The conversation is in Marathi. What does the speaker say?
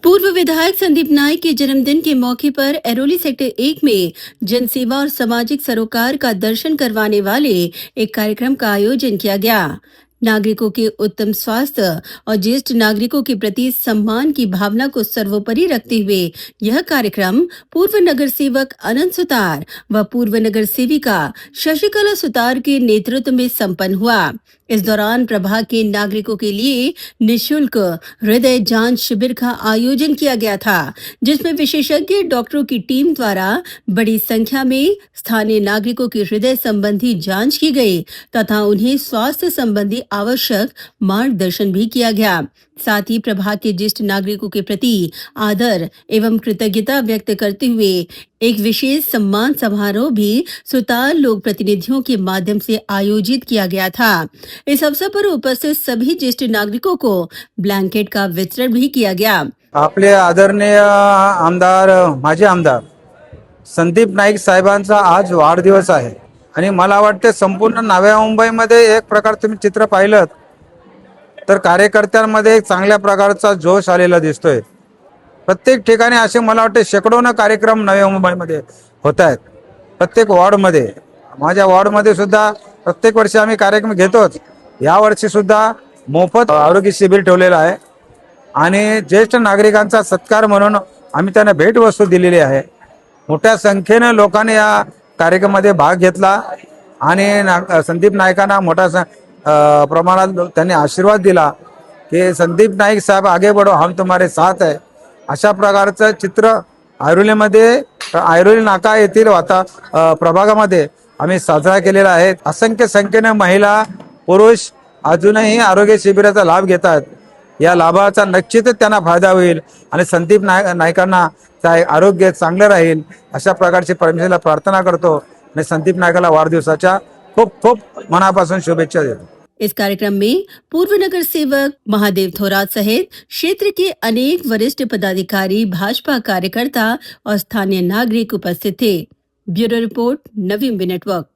पूर्व विधायक संदीप नाइक के जन्मदिन के मौके पर एरोली सेक्टर 1 में जनसेवा और सामाजिक सरोकार का दर्शन करवाने वाले एक कार्यक्रम का आयोजन किया गया। नागरिकों के उत्तम स्वास्थ्य और ज्येष्ठ नागरिकों के प्रति सम्मान की भावना को सर्वोपरि रखते हुए यह कार्यक्रम पूर्व नगर सेवक अनंत सुतार व पूर्व नगर सेविका शशिकला सुतार के नेतृत्व में संपन्न हुआ। इस दौरान प्रभाग के नागरिकों के लिए निशुल्क हृदय जांच शिविर का आयोजन किया गया था, जिसमें विशेषज्ञ डॉक्टरों की टीम द्वारा बड़ी संख्या में स्थानीय नागरिकों की हृदय संबंधी जांच की गई तथा उन्हें स्वास्थ्य संबंधी आवश्यक मार्गदर्शन भी किया गया। साथ ही प्रभाग के ज्येष्ठ नागरिकों के प्रति आदर एवं कृतज्ञता व्यक्त करते हुए एक विशेष सम्मान समारोह भी सुतार लोक प्रतिनिधियों के माध्यम से आयोजित किया गया था। इस अवसर पर उपस्थित सभी ज्येष्ठ नागरिकों को ब्लैंकेट का वितरण भी किया गया। आपले आदरणीय आमदार माजी आमदार संदीप नाईक साहेबांचा आज वाढदिवस आहे आणि मला वाटते संपूर्ण नव्या मुंबईमध्ये एक प्रकार तुम्ही चित्र पाहिलं तर कार्यकर्त्यांमध्ये एक चांगल्या प्रकारचा जोश आलेला दिसतोय। प्रत्येक ठिकाणी असे मला वाटते शेकडोनं कार्यक्रम नव्या मुंबईमध्ये होत आहेत। प्रत्येक वॉर्डमध्ये, माझ्या वॉर्डमध्ये सुद्धा प्रत्येक वर्षी आम्ही कार्यक्रम घेतोच। या वर्षी सुद्धा मोफत आरोग्य शिबिर ठेवलेलं आहे आणि ज्येष्ठ नागरिकांचा सत्कार म्हणून आम्ही त्यांना भेटवस्तू दिलेली आहे। मोठ्या संख्येने लोकांनी या कार्यक्रमामध्ये भाग घेतला आणि संदीप नाईकांना मोठा प्रमाणात त्यांनी आशीर्वाद दिला की संदीप नाईक साहेब आगे बढ़ो, हम तुम्हारे साथ है। अशा प्रकारचं चित्र ऐरोली नाका येथील प्रभागामध्ये आम्ही साजरा केलेला आहे। असंख्य संख्येने महिला पुरुष अजूनही आरोग्य शिबिराचा लाभ घेतात। या लाभाचा नक्कीच त्यांना फायदा होईल आणि संदीप नाईकांना आरोग्य चांगले राहील अशा प्रकारची परमेश्वराला प्रार्थना करतो आणि संदीप नाईकाला वाढदिवसाच्या खूप खूप मनापासून शुभेच्छा देतो। इस कार्यक्रम में पूर्व नगर सेवक महादेव थोरात सहित क्षेत्र के अनेक वरिष्ठ पदाधिकारी, भाजपा कार्यकर्ता और स्थानीय नागरिक उपस्थित थे। Bureau report, Navi Mumbai network.